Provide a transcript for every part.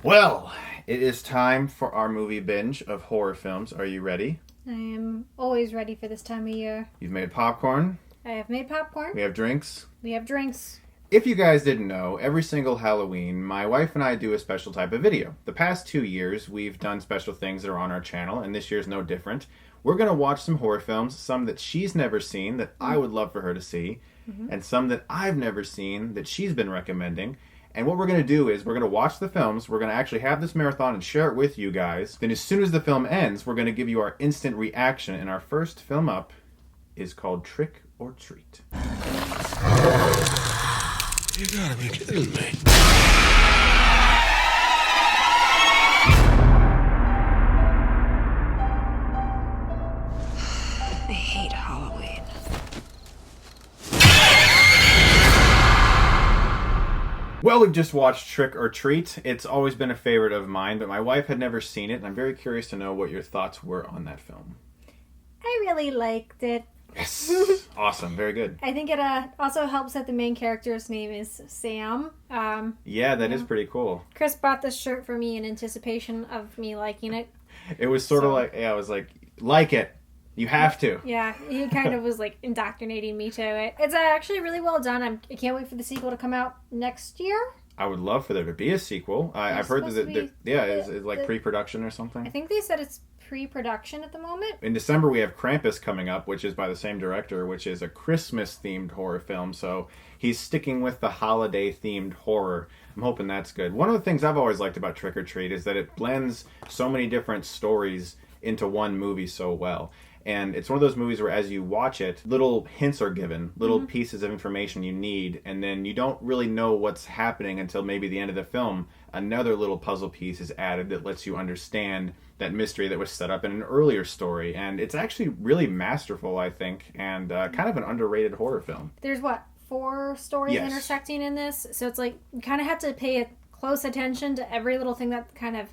Well, it is time for our movie binge of horror films. Are you ready? I am always ready for this time of year. You've made popcorn. I have made popcorn. We have drinks. We have drinks. If you guys didn't know, every single Halloween, my wife and I do a special type of video. The past 2 years, we've done special things that are on our channel, and this year's no different. We're going to watch some horror films, some that she's never seen that I would love for her to see, and some that I've never seen that she's been recommending. And what we're going to do is we're going to watch the films, we're going to actually have this marathon and share it with you guys. Then as soon as the film ends, we're going to give you our instant reaction. And our first film up is called Trick or Treat. You gotta be kidding me. I hate Halloween. Well, we've just watched Trick or Treat. It's always been a favorite of mine, but my wife had never seen it, and I'm very curious to know what your thoughts were on that film. I really liked it. Yes! Awesome. Very good. I think it also helps that the main character's name is Sam. Yeah, that is pretty cool. Chris bought this shirt for me in anticipation of me liking it. It was sort of like, I was like it. You have to. Yeah, he kind of was like indoctrinating me to it. It's actually really well done. I can't wait for the sequel to come out next year. I would love for there to be a sequel. I've heard that, it's like pre-production or something. I think they said it's pre-production at the moment. In December, we have Krampus coming up, which is by the same director, which is a Christmas-themed horror film. So he's sticking with the holiday-themed horror. I'm hoping that's good. One of the things I've always liked about Trick or Treat is that it blends so many different stories into one movie so well. And it's one of those movies where as you watch it, little hints are given, little pieces of information you need, and then you don't really know what's happening until maybe the end of the film. Another little puzzle piece is added that lets you understand that mystery that was set up in an earlier story. And it's actually really masterful, I think, and kind of an underrated horror film. There's, 4 stories intersecting in this? So it's like, you kind of have to pay close attention to every little thing that kind of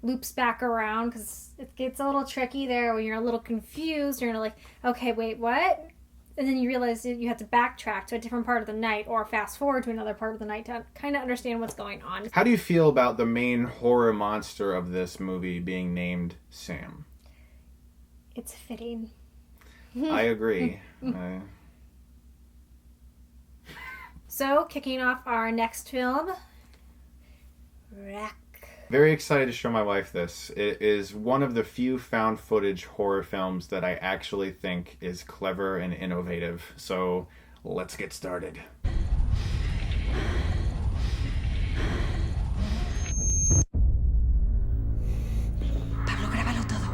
loops back around, because it gets a little tricky there when you're a little confused. You're like, okay, wait, what? And then you realize you have to backtrack to a different part of the night or fast forward to another part of the night to kind of understand what's going on. How do you feel about the main horror monster of this movie being named Sam? It's fitting. I agree. So, kicking off our next film, Wreck. Very excited to show my wife this. It is one of the few found footage horror films that I actually think is clever and innovative. So let's get started. Pablo, grábalo todo.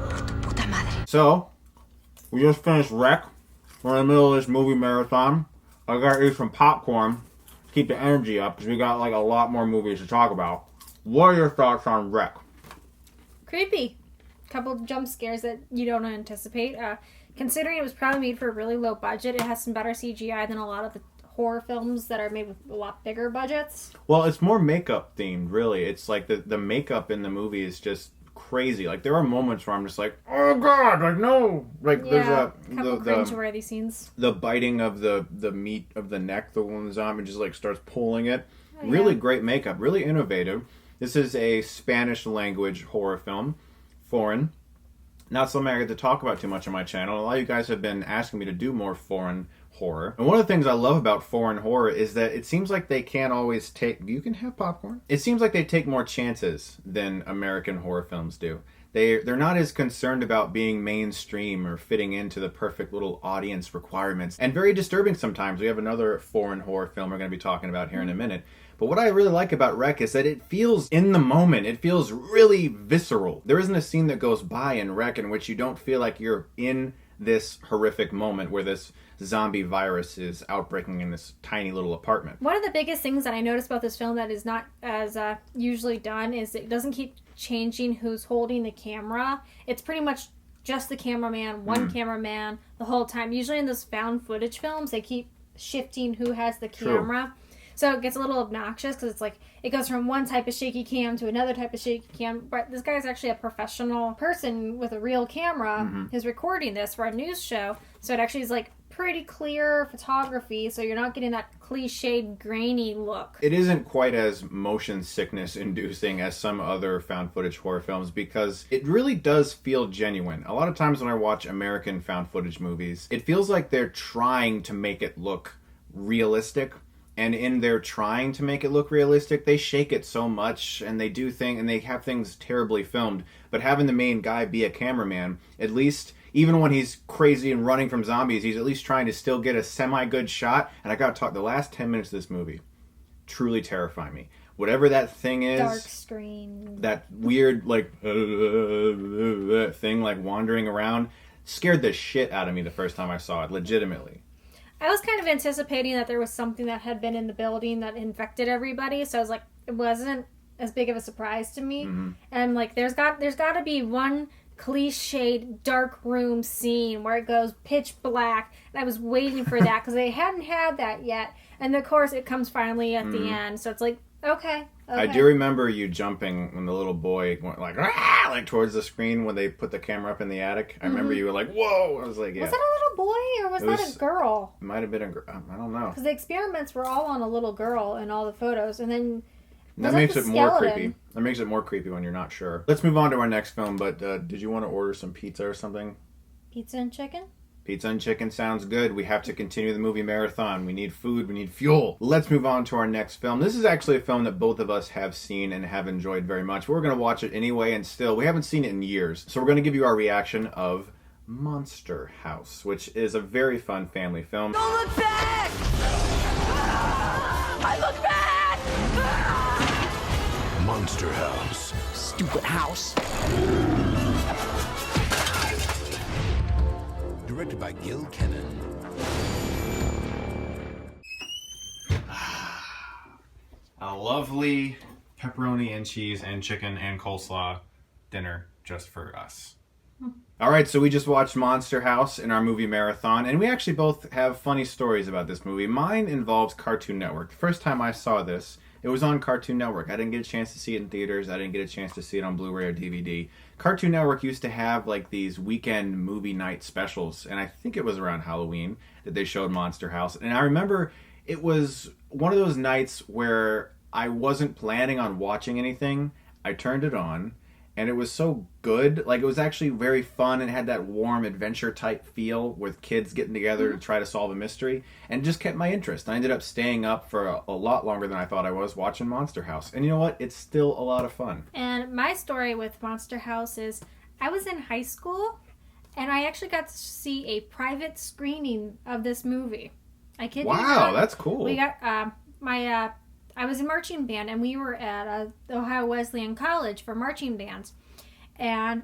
Por tu puta madre. So, we just finished Wreck. We're in the middle of this movie marathon. I gotta eat some popcorn to keep the energy up because we got like a lot more movies to talk about. What are your thoughts on Wreck? Creepy. Couple jump scares that you don't anticipate. Considering it was probably made for a really low budget, it has some better CGI than a lot of the horror films that are made with a lot bigger budgets. Well, it's more makeup themed, really. It's like the makeup in the movie is just crazy. Like there are moments where I'm just like, oh god, like no, like Yeah, there's couple cringe-worthy scenes. the biting of the meat of the neck, the one zombie just like starts pulling it. Really great makeup, really innovative. This is a Spanish language horror film, foreign. Not something I get to talk about too much on my channel. A lot of you guys have been asking me to do more foreign horror. And one of the things I love about foreign horror is that it seems like they can't always take... You can have popcorn. It seems like they take more chances than American horror films do. They're not as concerned about being mainstream or fitting into the perfect little audience requirements. And very disturbing sometimes. We have another foreign horror film we're going to be talking about here in a minute. But what I really like about Wreck is that it feels in the moment. It feels really visceral. There isn't a scene that goes by in Wreck in which you don't feel like you're in this horrific moment where this zombie virus is outbreaking in this tiny little apartment. One of the biggest things that I noticed about this film that is not as usually done is it doesn't keep changing who's holding the camera. It's pretty much just the cameraman, one cameraman the whole time. Usually in those found footage films, they keep shifting who has the camera. So it gets a little obnoxious because it's like it goes from one type of shaky cam to another type of shaky cam. But this guy is actually a professional person with a real camera who's recording this for a news show. So it actually is like pretty clear photography, so you're not getting that cliched grainy look. It isn't quite as motion sickness inducing as some other found footage horror films because it really does feel genuine. A lot of times when I watch American found footage movies, it feels like they're trying to make it look realistic. And in their trying to make it look realistic, they shake it so much and they do things and they have things terribly filmed. But having the main guy be a cameraman, at least even when he's crazy and running from zombies, he's at least trying to still get a semi-good shot. And I gotta talk, the last 10 minutes of this movie truly terrify me. Whatever that thing is... Dark screen. That weird, like, thing, like, wandering around, scared the shit out of me the first time I saw it, legitimately. I was kind of anticipating that there was something that had been in the building that infected everybody, so I was like, it wasn't as big of a surprise to me. Mm-hmm. And, like, there's got to be one cliched dark room scene where it goes pitch black, and I was waiting for that because they hadn't had that yet, and of course it comes finally at the end, so it's like okay. I do remember you jumping when the little boy went like "Rah!" like towards the screen when they put the camera up in the attic. I remember you were like, whoa. I was like, yeah. Was that a little boy or was that a girl? It might have been a girl. I don't know, because the experiments were all on a little girl in all the photos, and then that makes it more creepy. That makes it more creepy when you're not sure. Let's move on to our next film, but did you want to order some pizza or something? Pizza and chicken? Pizza and chicken sounds good. We have to continue the movie marathon. We need food. We need fuel. Let's move on to our next film. This is actually a film that both of us have seen and have enjoyed very much. We're going to watch it anyway, and still, we haven't seen it in years. So we're going to give you our reaction of Monster House, which is a very fun family film. Don't look back! I look back! Monster House. Stupid house. Directed by Gil Kennan. A lovely pepperoni and cheese and chicken and coleslaw dinner just for us. Alright, so we just watched Monster House in our movie marathon, and we actually both have funny stories about this movie. Mine involves Cartoon Network. The first time I saw this, it was on Cartoon Network. I didn't get a chance to see it in theaters. I didn't get a chance to see it on Blu-ray or DVD. Cartoon Network used to have like these weekend movie night specials, and I think it was around Halloween that they showed Monster House. And I remember it was one of those nights where I wasn't planning on watching anything. I turned it on, and it was so good. Like, it was actually very fun and had that warm adventure type feel with kids getting together to try to solve a mystery, and it just kept my interest. I ended up staying up for a lot longer than I thought I was watching Monster House. And you know what? It's still a lot of fun. And my story with Monster House is I was in high school, and I actually got to see a private screening of this movie. I kid you not. Wow, that's cool. We got I was in marching band, and we were at Ohio Wesleyan College for marching bands. And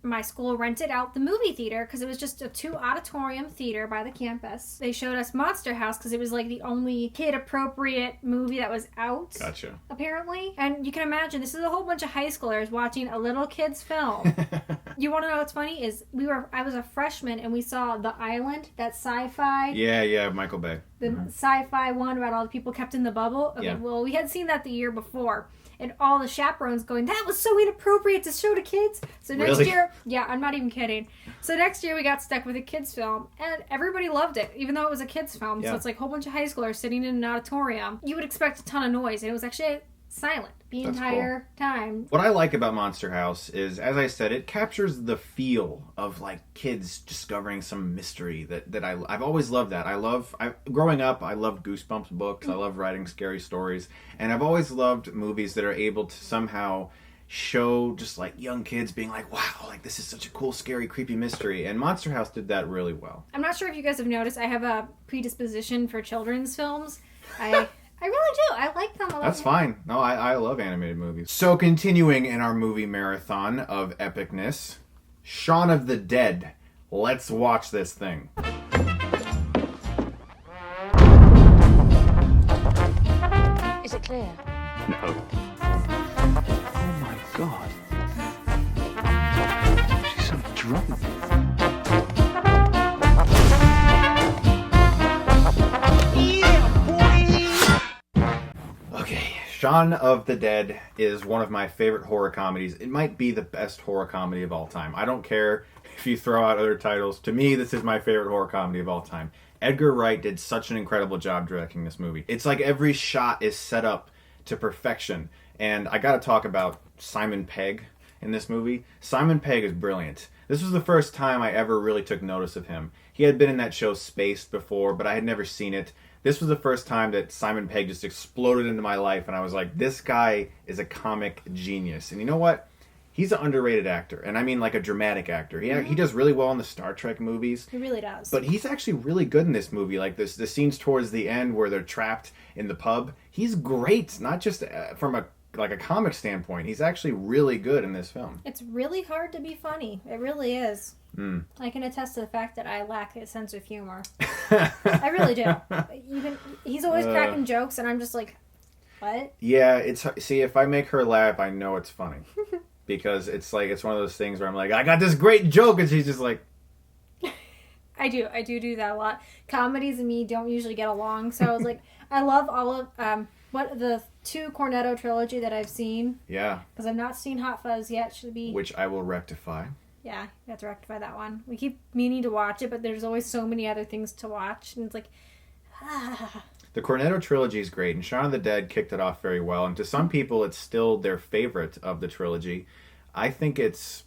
my school rented out the movie theater because it was just a 2-auditorium theater by the campus. They showed us Monster House because it was like the only kid-appropriate movie that was out. Gotcha. Apparently. And you can imagine, this is a whole bunch of high schoolers watching a little kid's film. You want to know what's funny? Is I was a freshman and we saw The Island, that sci-fi. Yeah, Michael Bay. The sci-fi one about all the people kept in the bubble. Okay, well, we had seen that the year before. And all the chaperones going, that was so inappropriate to show to kids. So next year, yeah, I'm not even kidding. So next year we got stuck with a kids film, and everybody loved it, even though it was a kids film. Yeah. So it's like a whole bunch of high schoolers sitting in an auditorium. You would expect a ton of noise, and it was actually silent the entire time. What I like about Monster House is, as I said, it captures the feel of like kids discovering some mystery that I've always loved that. Growing up, I loved Goosebumps books. I love writing scary stories, and I've always loved movies that are able to somehow show just like young kids being like, wow, like this is such a cool, scary, creepy mystery. And Monster House did that really well. I'm not sure if you guys have noticed, I have a predisposition for children's films. I really do. I like them a lot. That's fine. No, I love animated movies. So continuing in our movie marathon of epicness, Shaun of the Dead. Let's watch this thing. Is it clear? No. Oh my God. She's so drunk. Dawn of the Dead is one of my favorite horror comedies. It might be the best horror comedy of all time. I don't care if you throw out other titles. To me, this is my favorite horror comedy of all time. Edgar Wright did such an incredible job directing this movie. It's like every shot is set up to perfection. And I gotta talk about Simon Pegg in this movie. Simon Pegg is brilliant. This was the first time I ever really took notice of him. He had been in that show Spaced before, but I had never seen it. This was the first time that Simon Pegg just exploded into my life, and I was like, this guy is a comic genius. And you know what? He's an underrated actor, and I mean like a dramatic actor. He does really well in the Star Trek movies. He really does. But he's actually really good in this movie. Like the scenes towards the end where they're trapped in the pub. He's great, not just from a comic standpoint. He's actually really good in this film. It's really hard to be funny. It really is. I can attest to the fact that I lack a sense of humor. I really do. He's always cracking jokes, and I'm just like, what? Yeah, see, if I make her laugh, I know it's funny. Because it's one of those things where I'm like, I got this great joke, and she's just like... I do that a lot. Comedies and me don't usually get along, so I was like, I love all of the 2 Cornetto trilogy that I've seen. Yeah. Because I've not seen Hot Fuzz yet. Should be... Which I will rectify. Yeah, you have to rectify that one. We keep meaning to watch it, but there's always so many other things to watch, and it's like, The Cornetto trilogy is great, and Shaun of the Dead kicked it off very well, and to some people it's still their favorite of the trilogy. I think it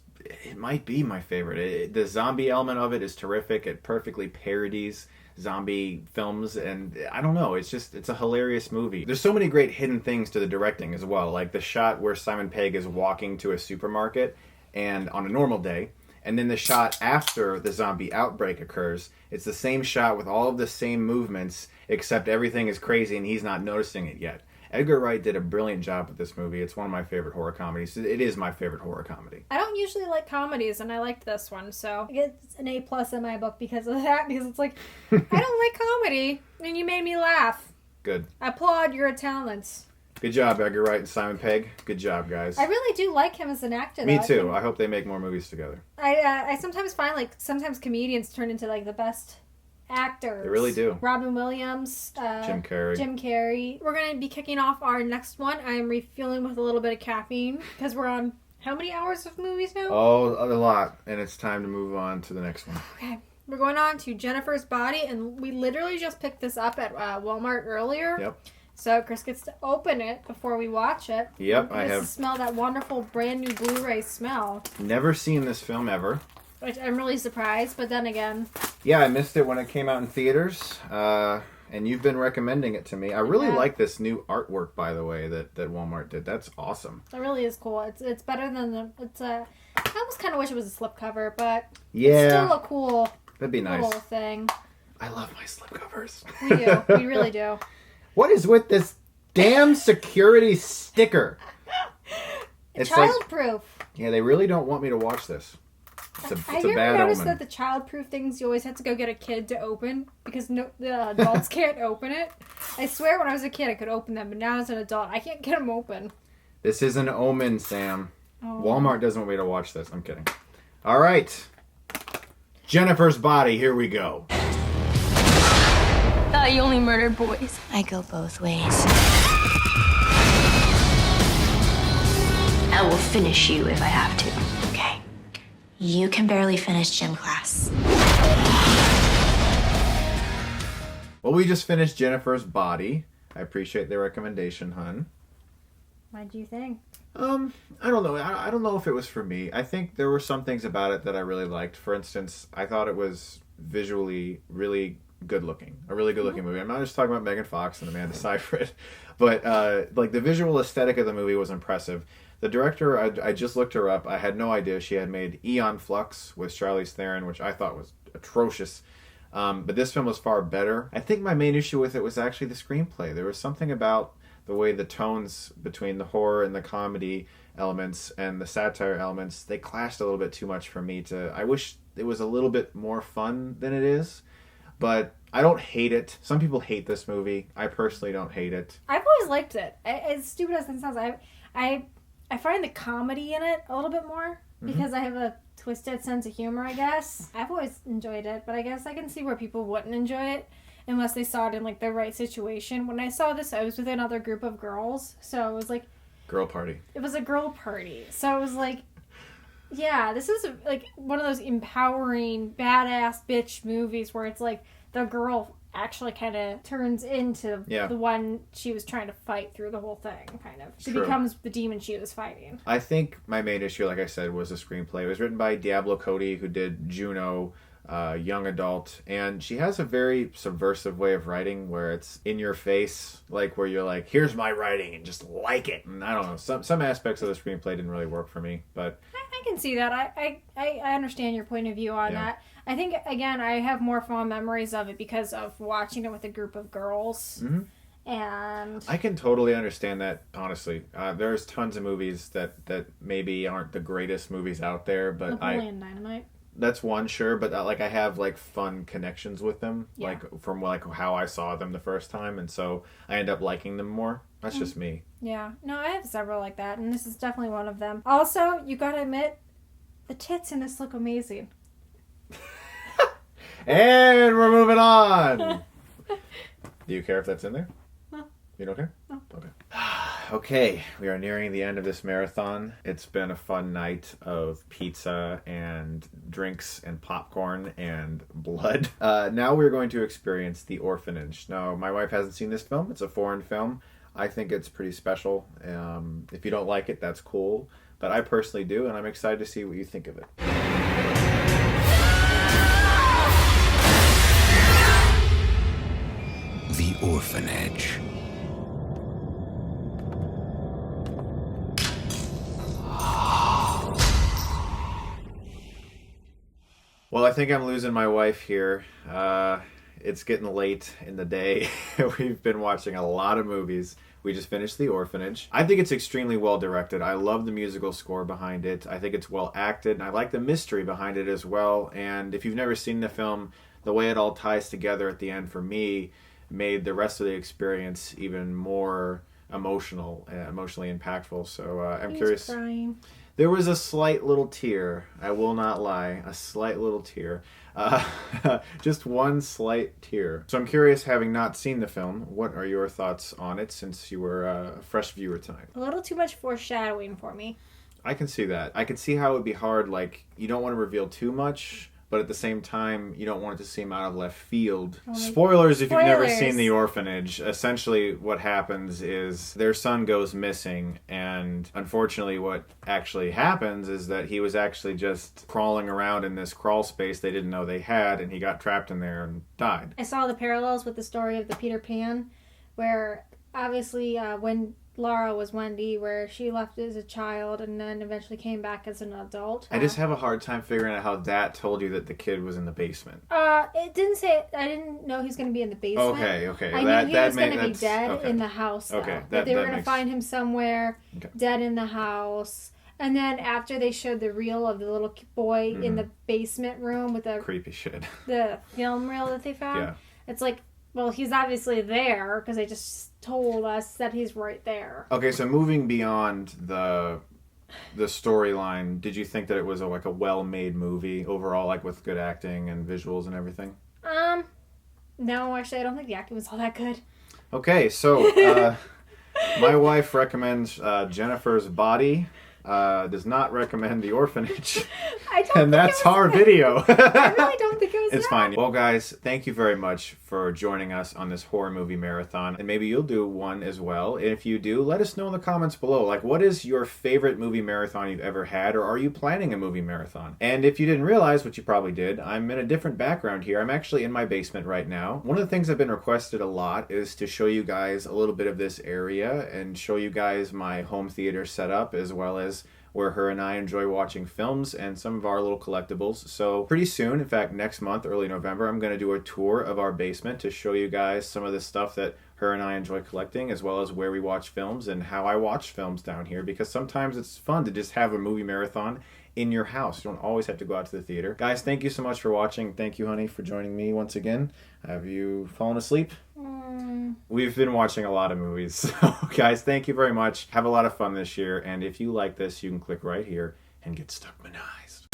might be my favorite. The zombie element of it is terrific. It perfectly parodies zombie films, and I don't know, it's a hilarious movie. There's so many great hidden things to the directing as well, like the shot where Simon Pegg is walking to a supermarket and on a normal day, and then the shot after the zombie outbreak occurs. It's the same shot with all of the same movements, except everything is crazy and he's not noticing it yet. Edgar Wright did a brilliant job with this movie. It's one of my favorite horror comedies. It is my favorite horror comedy. I don't usually like comedies, and I liked this one, so it's an A+ in my book because of that, because it's like, I don't like comedy, and you made me laugh. Good. I applaud your talents. Good job, Edgar Wright and Simon Pegg. Good job, guys. I really do like him as an actor, Me too. I hope they make more movies together. I sometimes find, sometimes comedians turn into, the best actors. They really do. Robin Williams. Jim Carrey. We're going to be kicking off our next one. I am refueling with a little bit of caffeine, because we're on how many hours of movies now? Oh, a lot. And it's time to move on to the next one. Okay. We're going on to Jennifer's Body, and we literally just picked this up at Walmart earlier. Yep. So Chris gets to open it before we watch it. Yep, I have. To smell that wonderful brand new Blu-ray smell. Never seen this film ever. Which I'm really surprised, but then again... Yeah, I missed it when it came out in theaters, and you've been recommending it to me. I really like this new artwork, by the way, that Walmart did. That's awesome. It really is cool. It's better than I almost kind of wish it was a slipcover, but yeah, it's still a cool... That'd be nice. Little thing. I love my slipcovers. We do. We really do. What is with this damn security sticker? It's childproof. Yeah, they really don't want me to watch this. It's a bad omen. Have you ever noticed that the childproof things, you always have to go get a kid to open because the adults can't open it? I swear when I was a kid I could open them, but now as an adult I can't get them open. This is an omen, Sam. Oh. Walmart doesn't want me to watch this. I'm kidding. All right. Jennifer's Body, here we go. Thought you only murdered boys. I go both ways. I will finish you if I have to. Okay. You can barely finish gym class. Well, we just finished Jennifer's Body. I appreciate the recommendation, hun. What do you think? I don't know. I don't know if it was for me. I think there were some things about it that I really liked. For instance, I thought it was visually really good looking. A really good looking movie. I'm not just talking about Megan Fox and Amanda Seyfried, but the visual aesthetic of the movie was impressive. The director, I just looked her up. I had no idea she had made Aeon Flux with Charlize Theron, which I thought was atrocious. But this film was far better. I think my main issue with it was actually the screenplay. There was something about the way the tones between the horror and the comedy elements and the satire elements, they clashed a little bit too much for me I wish it was a little bit more fun than it is, but I don't hate it. Some people hate this movie. I personally don't hate it. I've always liked it. As stupid as it sounds, I find the comedy in it a little bit more because I have a twisted sense of humor, I guess. I've always enjoyed it, but I guess I can see where people wouldn't enjoy it. unless they saw it in like the right situation. When I saw this, I was with another group of girls, so it was like girl party. It was a girl party, so it was like, yeah, this is like one of those empowering badass bitch movies where it's like the girl actually kind of turns into the one she was trying to fight through the whole thing, kind of. She becomes the demon she was fighting. I think my main issue, like I said, was the screenplay. It was written by Diablo Cody, who did Juno, young adult, and she has a very subversive way of writing where it's in your face, like where you're like, here's my writing and just like it. And I don't know, some aspects of the screenplay didn't really work for me, but I can see that. I understand your point of view on that. I think, again, I have more fond memories of it because of watching it with a group of girls. Mm-hmm. And I can totally understand that, honestly. There's tons of movies that maybe aren't the greatest movies out there, but Napoleon Dynamite. That's one, sure, but like I have like fun connections with them, like from like how I saw them the first time, and so I end up liking them more. That's just me. Yeah, no, I have several like that, and this is definitely one of them. Also, you gotta admit, the tits in this look amazing. And we're moving on. Do you care if that's in there? No. You don't care? No. Okay. Okay, we are nearing the end of this marathon. It's been a fun night of pizza and drinks and popcorn and blood. Now we're going to experience The Orphanage. Now, my wife hasn't seen this film. It's a foreign film. I think it's pretty special. If you don't like it, that's cool. But I personally do, and I'm excited to see what you think of it. The Orphanage. Well, I think I'm losing my wife here. It's getting late in the day. We've been watching a lot of movies. We just finished The Orphanage. I think it's extremely well directed. I love the musical score behind it. I think it's well acted, and I like the mystery behind it as well. And if you've never seen the film, the way it all ties together at the end for me made the rest of the experience even more emotionally impactful. So I'm curious. Crying. There was a slight little tear. I will not lie. A slight little tear. Just one slight tear. So I'm curious, having not seen the film, what are your thoughts on it since you were a fresh viewer tonight? A little too much foreshadowing for me. I can see that. I can see how it would be hard. Like, you don't want to reveal too much, but at the same time, you don't want it to seem out of left field. Spoilers if you've never seen The Orphanage. Essentially, what happens is their son goes missing, and unfortunately what actually happens is that he was actually just crawling around in this crawl space they didn't know they had, and he got trapped in there and died. I saw the parallels with the story of the Peter Pan, where obviously when Laura was Wendy, where she left as a child and then eventually came back as an adult. I just have a hard time figuring out how that told you that the kid was in the basement. It didn't say. I didn't know he was going to be in the basement. Okay. I knew he was going to be dead in the house, though. Okay, that they were going to find him somewhere dead in the house. And then after they showed the reel of the little boy in the basement room with the creepy shit, the film reel that they found, it's like, well, he's obviously there because they just told us that he's right there. Okay, so moving beyond the storyline, did you think that it was a well-made movie overall, like with good acting and visuals and everything? No, actually, I don't think the acting was all that good. Okay, so my wife recommends Jennifer's Body. Does not recommend The Orphanage. And that's our video. I really don't think it was It's fine. Well, guys, thank you very much for joining us on this horror movie marathon. And maybe you'll do one as well. And if you do, let us know in the comments below. Like, what is your favorite movie marathon you've ever had? Or are you planning a movie marathon? And if you didn't realize, which you probably did, I'm in a different background here. I'm actually in my basement right now. One of the things I've been requested a lot is to show you guys a little bit of this area and show you guys my home theater setup, as well as where her and I enjoy watching films and some of our little collectibles. So pretty soon, in fact next month, early November, I'm going to do a tour of our basement to show you guys some of the stuff that her and I enjoy collecting, as well as where we watch films and how I watch films down here, because sometimes it's fun to just have a movie marathon in your house. You don't always have to go out to the theater. Guys, thank you so much for watching. Thank you, honey, for joining me once again. Have you fallen asleep? We've been watching a lot of movies. So, guys, thank you very much. Have a lot of fun this year. And if you like this, you can click right here and get Stuckmanized.